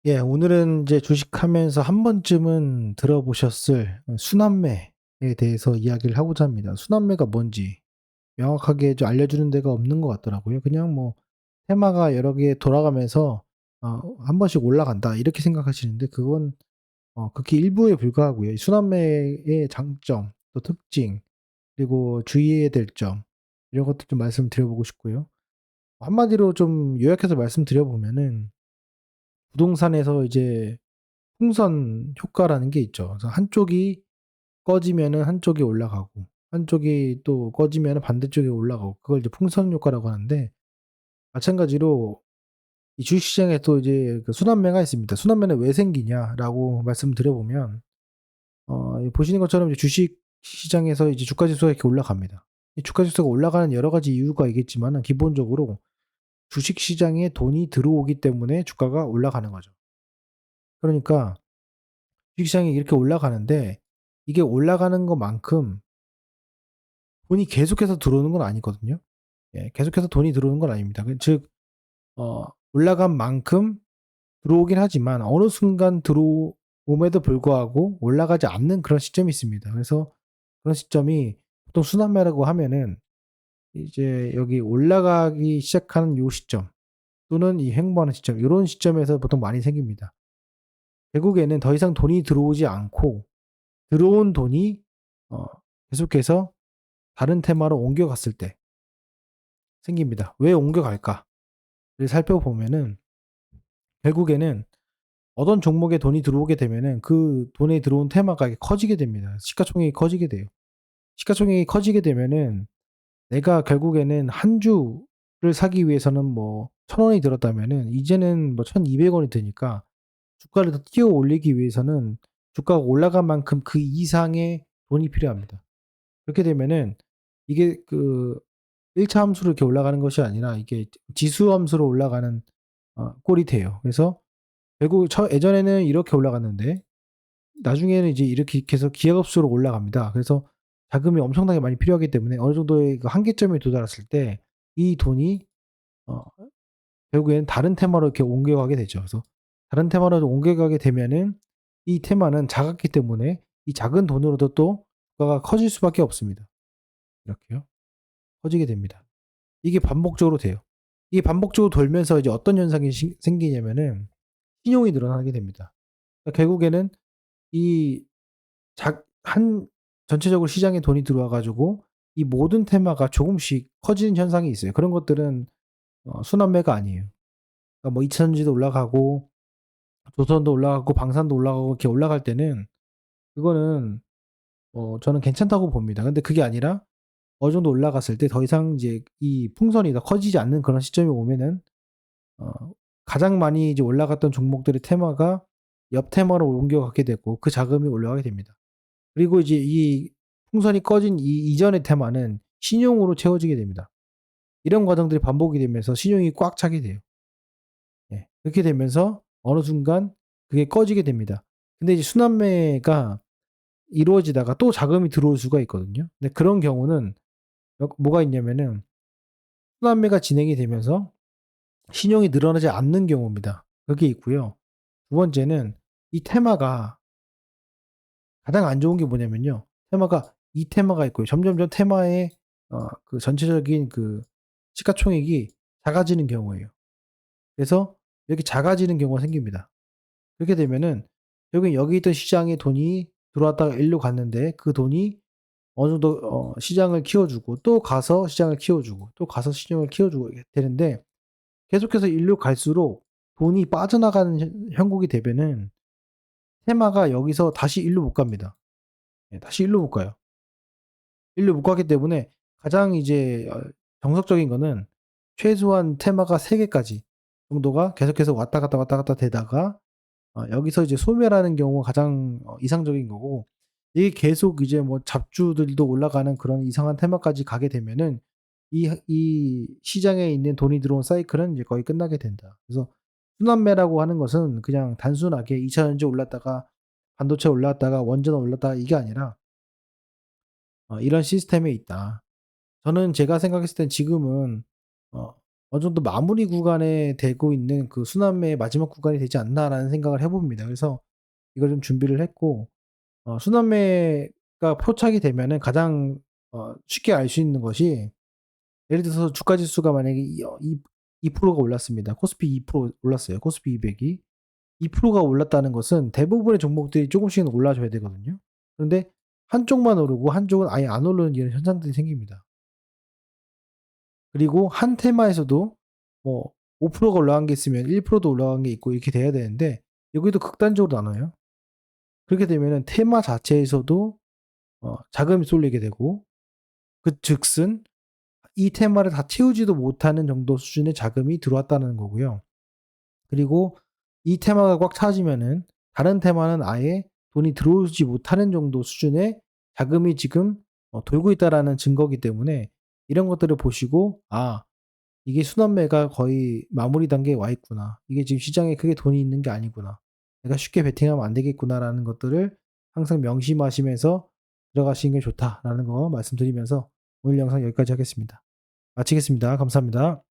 예, 오늘은 이제 주식하면서 한 번쯤은 들어보셨을 순환매에 대해서 이야기를 하고자 합니다. 순환매가 뭔지 명확하게 좀 알려주는 데가 없는 것 같더라고요. 그냥 뭐 테마가 여러 개 돌아가면서 한 번씩 올라간다 이렇게 생각하시는데 그건 극히 일부에 불과하고요. 이 순환매의 장점, 또 특징, 그리고 주의해야 될 점 이런 것들 좀 말씀드려보고 싶고요. 한마디로 좀 요약해서 말씀드려보면은 부동산에서 이제 풍선 효과라는 게 있죠. 그래서 한쪽이 꺼지면은 한쪽이 올라가고 한쪽이 또 꺼지면은 반대쪽이 올라가고 그걸 이제 풍선 효과라고 하는데 마찬가지로 이 주식시장에 또 이제 그 순환매가 있습니다. 순환매는 왜 생기냐라고 말씀드려보면 보시는 것처럼 이제 주식 시장에서 이제 주가 지수가 이렇게 올라갑니다. 이 주가 지수가 올라가는 여러 가지 이유가 있겠지만은 기본적으로 주식 시장에 돈이 들어오기 때문에 주가가 올라가는 거죠. 그러니까 주식시장이 이렇게 올라가는데 이게 올라가는 것만큼 돈이 계속해서 들어오는 건 아니거든요. 예, 계속해서 돈이 들어오는 건 아닙니다. 즉, 올라간 만큼 들어오긴 하지만 어느 순간 들어옴에도 불구하고 올라가지 않는 그런 시점이 있습니다. 그래서 그런 시점이 보통 순환매라고 하면은 이제 여기 올라가기 시작하는 요 시점 또는 이 횡보하는 시점, 요런 시점에서 보통 많이 생깁니다. 결국에는 더 이상 돈이 들어오지 않고 들어온 돈이 어, 계속해서 다른 테마로 옮겨갔을 때 생깁니다. 왜 옮겨갈까를 살펴보면은 결국에는 어떤 종목에 돈이 들어오게 되면은 그 돈에 들어온 테마가 커지게 됩니다. 시가총액이 커지게 돼요. 시가총액이 커지게 되면은 내가 결국에는 한 주를 사기 위해서는 뭐 1,000원이 들었다면은 이제는 뭐 1,200원이 드니까 주가를 더 뛰어 올리기 위해서는 주가가 올라간 만큼 그 이상의 돈이 필요합니다. 그렇게 되면은 이게 그 1차 함수로 이렇게 올라가는 것이 아니라 이게 지수 함수로 올라가는 꼴이 돼요. 그래서 결국 예전에는 이렇게 올라갔는데 나중에는 이제 이렇게 해서 기하급수로 올라갑니다. 그래서 자금이 엄청나게 많이 필요하기 때문에 어느 정도의 그 한계점에 도달했을 때 이 돈이 어 결국에는 다른 테마로 이렇게 옮겨가게 되죠. 그래서 다른 테마로 옮겨가게 되면은 이 테마는 작았기 때문에 이 작은 돈으로도 또 주가가 커질 수밖에 없습니다. 이렇게요. 커지게 됩니다. 이게 반복적으로 돼요. 이게 반복적으로 돌면서 이제 어떤 현상이 생기냐면은 신용이 늘어나게 됩니다. 그러니까 결국에는 이 한 전체적으로 시장에 돈이 들어와 가지고 이 모든 테마가 조금씩 커지는 현상이 있어요. 그런 것들은 순환매가 아니에요. 그러니까 뭐 이천지도 올라가고 조선도 올라가고 방산도 올라가고 이렇게 올라갈 때는 그거는 저는 괜찮다고 봅니다. 근데 그게 아니라 어느 정도 올라갔을 때 더 이상 이제 이 풍선이 더 커지지 않는 그런 시점이 오면은 어 가장 많이 이제 올라갔던 종목들의 테마가 옆 테마로 옮겨가게 되고 그 자금이 올라가게 됩니다. 그리고 이제 이 풍선이 꺼진 이 이전의 테마는 신용으로 채워지게 됩니다. 이런 과정들이 반복이 되면서 신용이 꽉 차게 돼요. 예. 그렇게 되면서 어느 순간 그게 꺼지게 됩니다. 근데 이제 순환매가 이루어지다가 또 자금이 들어올 수가 있거든요. 근데 그런 경우는 뭐가 있냐면은 순환매가 진행이 되면서 신용이 늘어나지 않는 경우입니다. 그게 있고요. 두 번째는 이 테마가 가장 안 좋은 게 뭐냐면요. 이 테마가 있고요. 점점점 테마의 그 전체적인 그 시가총액이 작아지는 경우예요. 그래서 이렇게 작아지는 경우가 생깁니다. 그렇게 되면은 결국엔 여기 있던 시장에 돈이 들어왔다가 일로 갔는데 그 돈이 어느 정도 시장을 키워주고 또 가서 시장을 키워주고 또 가서 시장을 키워주고 되는데 계속해서 일로 갈수록 돈이 빠져나가는 형국이 되면은 테마가 여기서 다시 일로 못 갑니다. 예, 다시 일로 못 가요. 일로 못 가기 때문에 가장 이제 정석적인 거는 최소한 테마가 3 개까지 정도가 계속해서 왔다 갔다, 왔다 갔다 되다가 여기서 이제 소멸하는 경우가 가장 이상적인 거고 이게 계속 이제 뭐 잡주들도 올라가는 그런 이상한 테마까지 가게 되면은 이 시장에 있는 돈이 들어온 사이클은 이제 거의 끝나게 된다. 그래서 순환매라고 하는 것은 그냥 단순하게 2차 전지 올랐다가 반도체 올랐다가 원전 올랐다가 이게 아니라 이런 시스템에 있다. 저는 제가 생각했을 땐 지금은 어 어느 정도 '마무리 구간에 되고 있는 그 순환매의 마지막 구간이 되지 않나.'라는 생각을 해 봅니다. 그래서 이걸 좀 준비를 했고 순환매가 포착이 되면은 가장 쉽게 알 수 있는 것이 예를 들어서 주가 지수가 만약에 이 2%가 올랐습니다. 코스피 2% 올랐어요. 코스피 200이. 2%가 올랐다는 것은 대부분의 종목들이 쪼금씩은 올라줘야 되거든요. 그런데 한쪽만 오르고 한쪽은 아예 안 오르는 이런 현상들이 생깁니다. 그리고 한 테마에서도 뭐 5%가 올라간 게 있으면 1%도 올라간 게 있고 이렇게 돼야 되는데 여기도 극단적으로 나눠요. 그렇게 되면은 테마 자체에서도 자금이 쏠리게 되고 즉슨 이 테마를 다 채우지도 못하는 정도 수준의 자금이 들어왔다는 거고요. 그리고 이 테마가 꽉 차지면은 다른 테마는 아예 돈이 들어오지 못하는 정도 수준의 자금이 지금 돌고 있다라는 증거기 때문에 이런 것들을 보시고 '아 이게 순환매가 거의 마무리 단계에 와 있구나. 이게 지금 시장에 크게 돈이 있는 게 아니구나. 내가 쉽게 베팅하면 안 되겠구나.'라는 것들을 항상 명심하시면서 들어가시는 게 좋다라는 거 말씀드리면서 오늘 영상 여기까지 하겠습니다. 마치겠습니다. 감사합니다.